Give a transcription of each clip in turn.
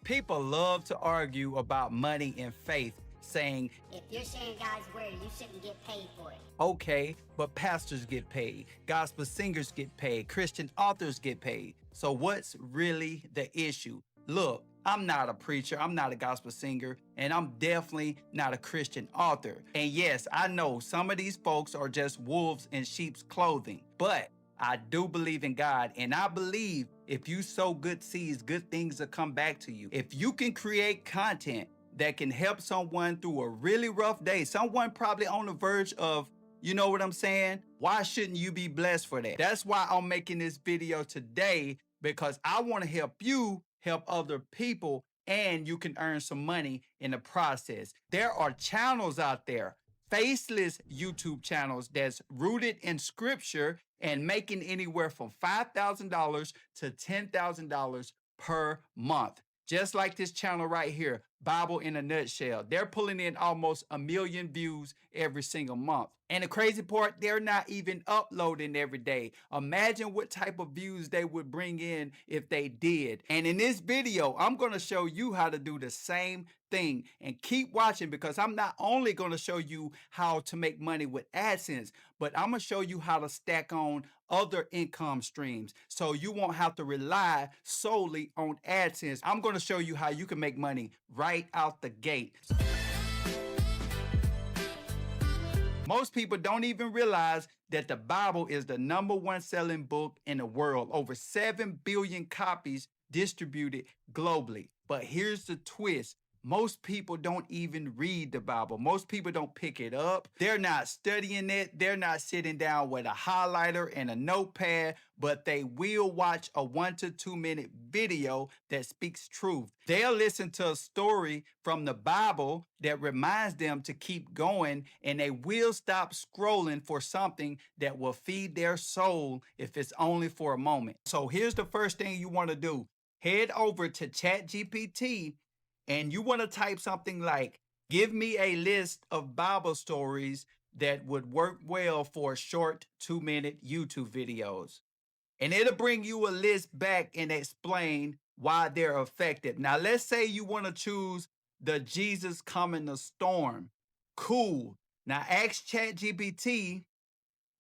People love to argue about money and faith, saying, if you're sharing God's word, you shouldn't get paid for it. okay, but pastors get paid, gospel singers get paid, Christian authors get paid. So what's really the issue? Look, I'm not a preacher, I'm not a gospel singer, and I'm definitely not a Christian author. And yes, I know some of these folks are just wolves in sheep's clothing, but I do believe in God, and I believe if you sow good seeds, good things will come back to you. If you can create content that can help someone through a really rough day, someone probably on the verge of, you know what I'm saying? Why shouldn't you be blessed for that? That's why I'm making this video today, because I want to help you help other people, and you can earn some money in the process. There are channels out there, faceless YouTube channels that's rooted in scripture and making anywhere from $5,000 to $10,000 per month. Just like this channel right here, Bible in a Nutshell. They're pulling in almost 1 million views every single month. And the crazy part, they're not even uploading every day. Imagine what type of views they would bring in if they did. And in this video, I'm going to show you how to do the same thing. And keep watching, because I'm not only going to show you how to make money with AdSense, but I'm going to show you how to stack on other income streams so you won't have to rely solely on AdSense. I'm going to show you how you can make money right out the gate. Most people don't even realize that the Bible is the #1 selling book in the world. Over 7 billion copies distributed globally. But here's the twist. Most people don't even read the Bible. Most people don't pick it up. They're not studying it. They're not sitting down with a highlighter and a notepad, but they will watch a 1 to 2 minute video that speaks truth. They'll listen to a story from the Bible that reminds them to keep going, and they will stop scrolling for something that will feed their soul if it's only for a moment. So here's the first thing you want to do. Head over to ChatGPT, and you want to type something like, give me a list of Bible stories that would work well for short 2-minute YouTube videos. And it'll bring you a list back and explain why they're effective. Now, let's say you want to choose the Jesus Come in the Storm. Cool. Now, ask ChatGPT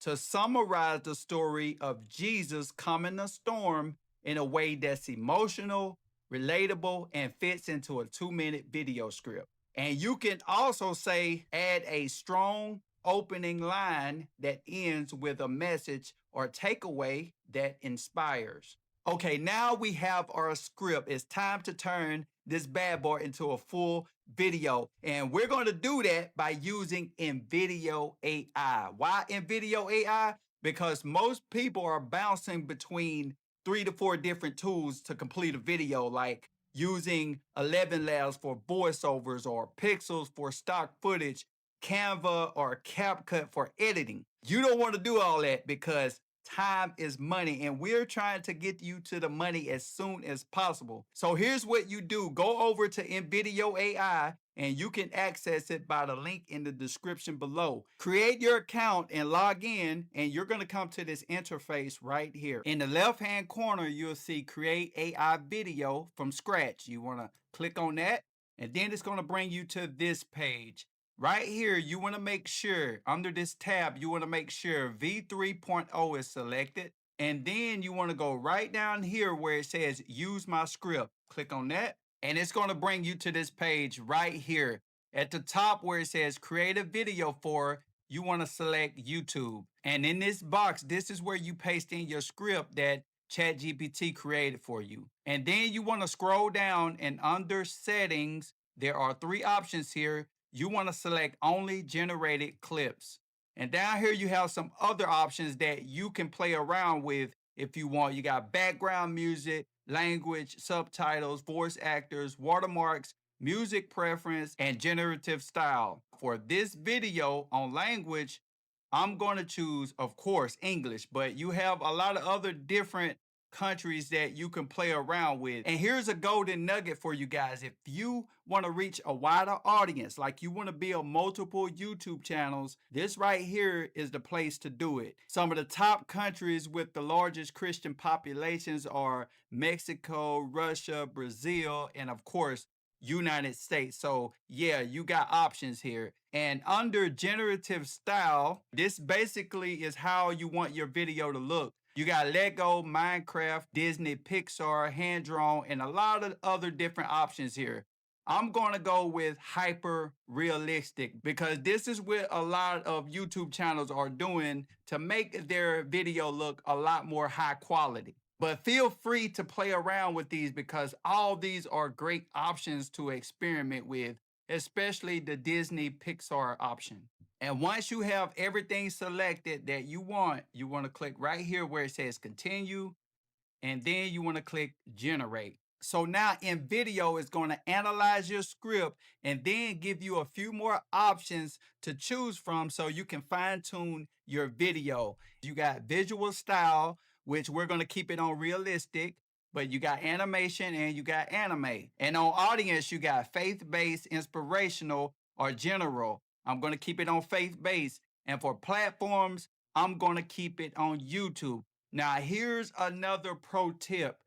to summarize the story of Jesus coming the storm in a way that's emotional, relatable, and fits into a 2-minute video script. And you can also say, add a strong opening line that ends with a message or takeaway that inspires. Okay, now we have our script. It's time to turn this bad boy into a full video. And we're going to do that by using NVIDIA AI. Why NVIDIA AI? Because most people are bouncing between 3 to 4 different tools to complete a video, like using 11 Labs for voiceovers, or Pixels for stock footage, Canva or CapCut for editing. You don't want to do all that, because time is money, and we're trying to get you to the money as soon as possible. So here's what you do. Go over to NVIDIA AI, and you can access it by the link in the description below. Create your account and log in, and you're going to come to this interface right here. In the left-hand corner, you'll see Create AI Video from Scratch. You want to click on that, and then it's going to bring you to this page. Right here, you want to make sure, under this tab, you want to make sure V3.0 is selected. And then you want to go right down here where it says Use My Script. Click on that. And it's going to bring you to this page right here. At the top where it says Create a Video For, you want to select YouTube. And in this box, this is where you paste in your script that ChatGPT created for you. And then you want to scroll down, and under Settings, there are 3 options here. You want to select Only Generated Clips. And down here you have some other options that you can play around with if you want. You got background music, language, subtitles, voice actors, watermarks, music preference, and generative style. For this video on language, I'm going to choose, of course, English, but you have a lot of other different countries that you can play around with. And here's a golden nugget for you guys. If you want to reach a wider audience, like you want to build multiple YouTube channels, this right here is the place to do it. Some of the top countries with the largest Christian populations are Mexico, Russia, Brazil, and of course, United States. So yeah, you got options here. And under generative style, this basically is how you want your video to look. You got Lego, Minecraft, Disney, Pixar, hand drawn, and a lot of other different options here. I'm going to go with hyper realistic because this is what a lot of YouTube channels are doing to make their video look a lot more high quality. But feel free to play around with these because all these are great options to experiment with, especially the Disney Pixar option. And once you have everything selected that you want to click right here where it says continue, and then you want to click generate. So now InVideo is going to analyze your script and then give you a few more options to choose from so you can fine tune your video. You got visual style, which we're going to keep it on realistic, but you got animation and you got anime. And on audience, you got faith-based, inspirational, or general. I'm going to keep it on faith-based. And for platforms, I'm going to keep it on YouTube. Now, here's another pro tip.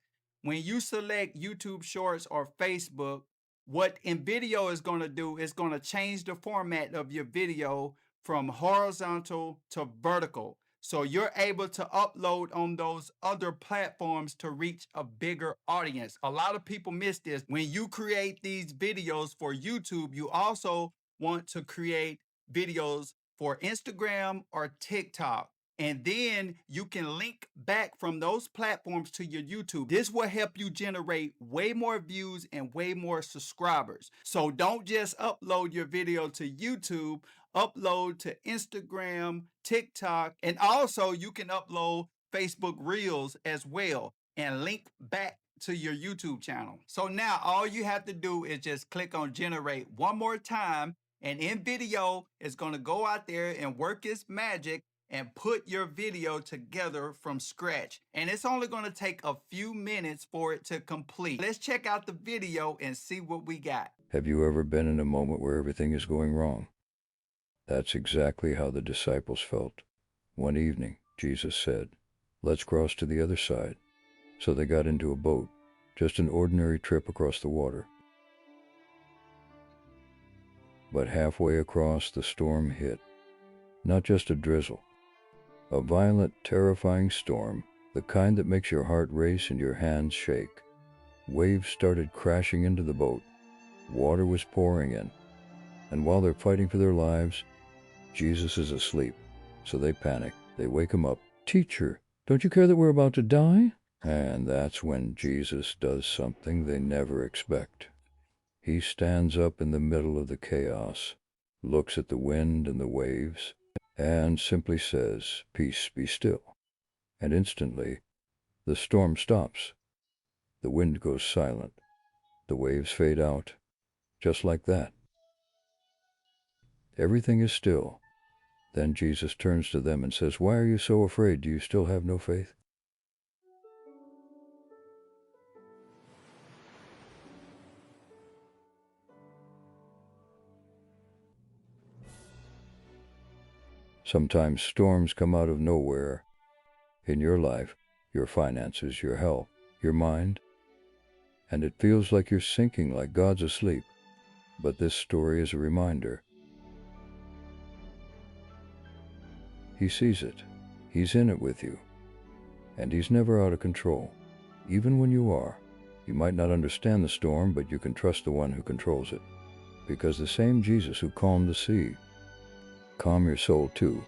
When you select YouTube Shorts or Facebook, what InVideo is going to do is going to change the format of your video from horizontal to vertical. So you're able to upload on those other platforms to reach a bigger audience. A lot of people miss this. When you create these videos for YouTube, you also want to create videos for Instagram or TikTok. And then you can link back from those platforms to your YouTube. This will help you generate way more views and way more subscribers. So don't just upload your video to YouTube, upload to Instagram, TikTok, and also you can upload Facebook Reels as well and link back to your YouTube channel. So now all you have to do is just click on generate one more time, and InVideo is going to go out there and work its magic and put your video together from scratch. And it's only going to take a few minutes for it to complete. Let's check out the video and see what we got. Have you ever been in a moment where everything is going wrong? That's exactly how the disciples felt. One evening, Jesus said, "Let's cross to the other side." So they got into a boat, just an ordinary trip across the water. But halfway across, the storm hit. Not just a drizzle. A violent, terrifying storm, the kind that makes your heart race and your hands shake. Waves started crashing into the boat. Water was pouring in. And while they're fighting for their lives, Jesus is asleep. So they panic. They wake him up. "Teacher, don't you care that we're about to die?" And that's when Jesus does something they never expect. He stands up in the middle of the chaos, looks at the wind and the waves, and simply says, "Peace, be still." And instantly, the storm stops. The wind goes silent. The waves fade out, just like that. Everything is still. Then Jesus turns to them and says, "Why are you so afraid? Do you still have no faith?" Sometimes storms come out of nowhere in your life, your finances, your health, your mind, and it feels like you're sinking, like God's asleep. But this story is a reminder. He sees it. He's in it with you. And he's never out of control. Even when you are, you might not understand the storm, but you can trust the one who controls it. Because the same Jesus who calmed the sea, calm your soul too.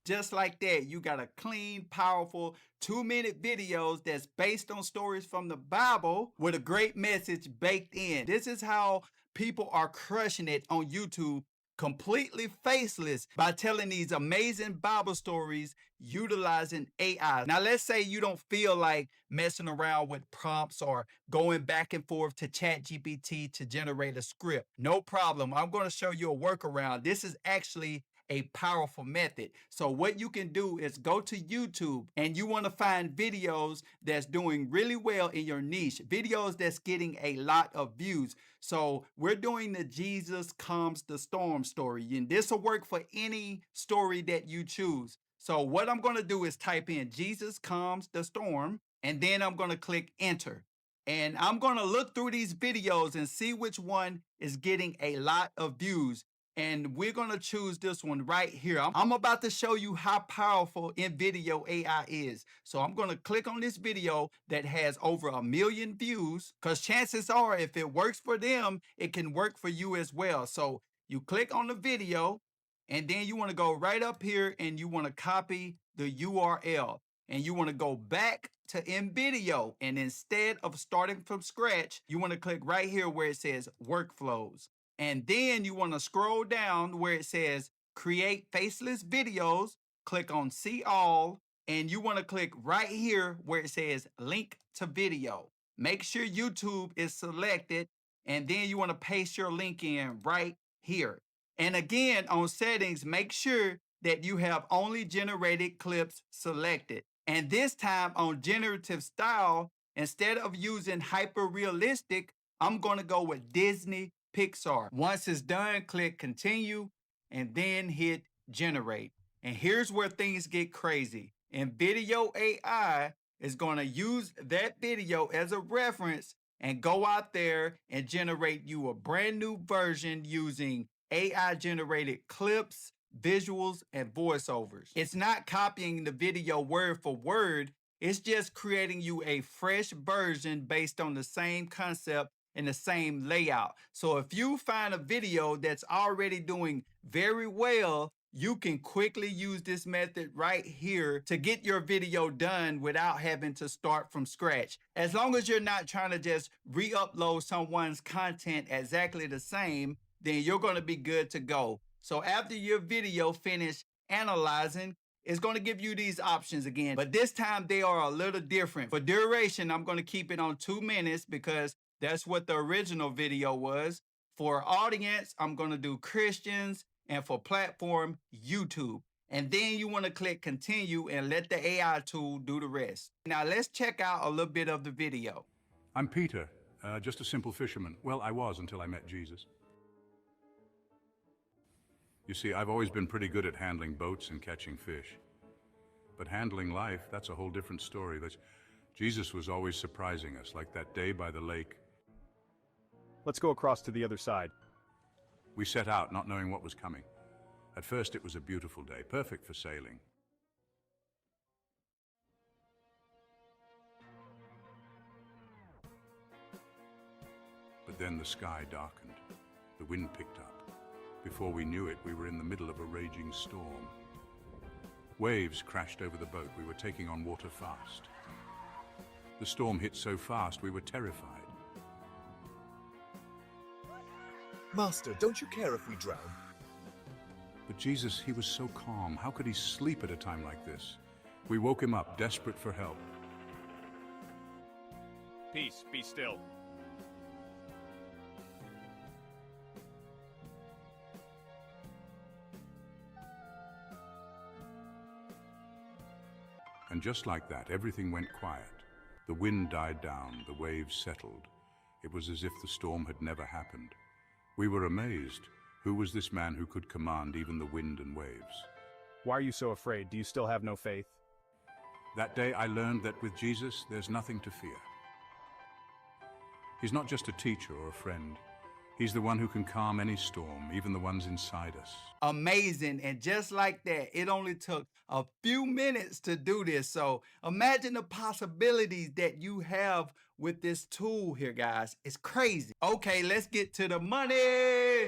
Just like that, you got a clean, powerful 2-minute videos that's based on stories from the Bible with a great message baked in. This is how people are crushing it on YouTube, completely faceless, by telling these amazing Bible stories utilizing AI. Now, let's say you don't feel like messing around with prompts or going back and forth to ChatGPT to generate a script. No problem. I'm going to show you a workaround. This is actually a powerful method. So what you can do is go to YouTube and you want to find videos that's doing really well in your niche, videos that's getting a lot of views. So we're doing the Jesus Calms the Storm story, and this will work for any story that you choose. So what I'm going to do is type in Jesus Calms the Storm, and then I'm going to click enter. And I'm going to look through these videos and see which one is getting a lot of views. And we're going to choose this one right here. I'm about to show you how powerful InVideo AI is. So I'm going to click on this video that has over 1 million views, because chances are if it works for them, it can work for you as well. So you click on the video, and then you want to go right up here and you want to copy the URL. And you want to go back to InVideo, and instead of starting from scratch, you want to click right here where it says workflows. And then you want to scroll down where it says create faceless videos, click on see all, and you want to click right here where it says link to video. Make sure YouTube is selected, and then you want to paste your link in right here. And again, on settings, make sure that you have only generated clips selected. And this time on generative style, instead of using hyper realistic, I'm going to go with Disney Pixar. Once it's done, click continue and then hit generate. And here's where things get crazy. InVideo AI is going to use that video as a reference and go out there and generate you a brand new version using AI generated clips, visuals, and voiceovers. It's not copying the video word for word. It's just creating you a fresh version based on the same concept and the same layout. So if you find a video that's already doing very well, you can quickly use this method right here to get your video done without having to start from scratch. As long as you're not trying to just re-upload someone's content exactly the same, then you're going to be good to go. So after your video finished analyzing, it's going to give you these options again, but this time they are a little different. For duration, I'm going to keep it on 2 minutes because that's what the original video was. For audience, I'm going to do Christians, and for platform, YouTube. And then you want to click continue and let the AI tool do the rest. Now let's check out a little bit of the video. I'm Peter, just a simple fisherman. Well, I was until I met Jesus. You see, I've always been pretty good at handling boats and catching fish. But handling life, that's a whole different story. Jesus was always surprising us, like that day by the lake. Let's go across to the other side. We set out not knowing what was coming. At first it was a beautiful day, perfect for sailing. But then the sky darkened. The wind picked up. Before we knew it, we were in the middle of a raging storm. Waves crashed over the boat. We were taking on water fast. The storm hit so fast, we were terrified. Master, don't you care if we drown? But Jesus, he was so calm. How could he sleep at a time like this? We woke him up, desperate for help. Peace, be still. And just like that, everything went quiet. The wind died down, the waves settled. It was as if the storm had never happened. We were amazed. Who was this man who could command even the wind and waves? Why are you so afraid? Do you still have no faith? That day I learned that with Jesus, there's nothing to fear. He's not just a teacher or a friend. He's the one who can calm any storm, even the ones inside us. Amazing. And just like that, it only took a few minutes to do this. So imagine the possibilities that you have with this tool here, guys. It's crazy. Okay, let's get to the money.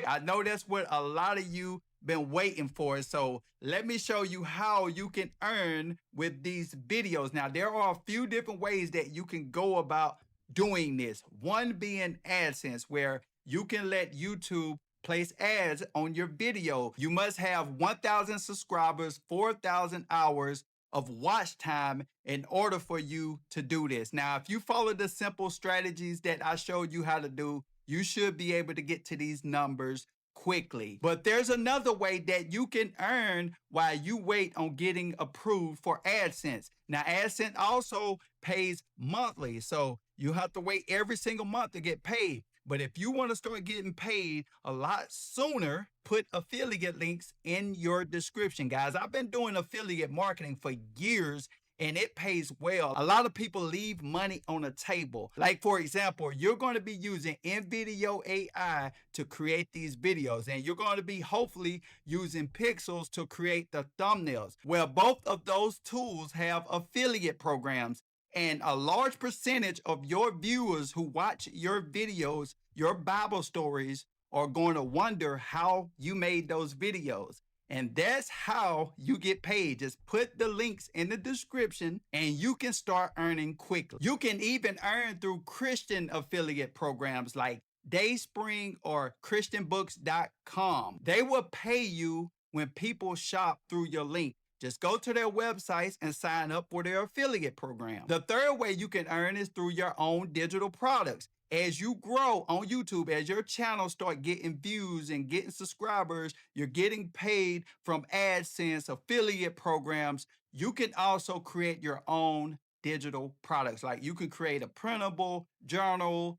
I know that's what a lot of you been waiting for. So let me show you how you can earn with these videos. Now, there are a few different ways that you can go about doing this. One being AdSense, where you can let YouTube place ads on your video. You must have 1,000 subscribers, 4,000 hours of watch time in order for you to do this. Now, if you follow the simple strategies that I showed you how to do, you should be able to get to these numbers quickly. But there's another way that you can earn while you wait on getting approved for AdSense. Now, AdSense also pays monthly, so you have to wait every single month to get paid. But if you want to start getting paid a lot sooner, put affiliate links in your description, guys. I've been doing affiliate marketing for years and it pays well. A lot of people leave money on the table. Like, for example, you're going to be using InVideo AI to create these videos, and you're going to be hopefully using Pixels to create the thumbnails. Well, both of those tools have affiliate programs, and a large percentage of your viewers who watch your videos, your Bible stories, are going to wonder how you made those videos. And that's how you get paid. Just put the links in the description and you can start earning quickly. You can even earn through Christian affiliate programs like Dayspring or christianbooks.com. They will pay you when people shop through your link. Just go to their websites and sign up for their affiliate program. The third way you can earn is through your own digital products. As you grow on YouTube, as your channel start getting views and getting subscribers, you're getting paid from AdSense, affiliate programs. You can also create your own digital products. Like you can create a printable journal,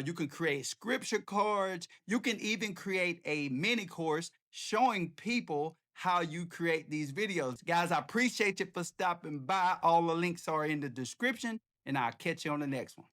you can create scripture cards, you can even create a mini course showing people how you create these videos. Guys, I appreciate you for stopping by. All the links are in the description, and I'll catch you on the next one.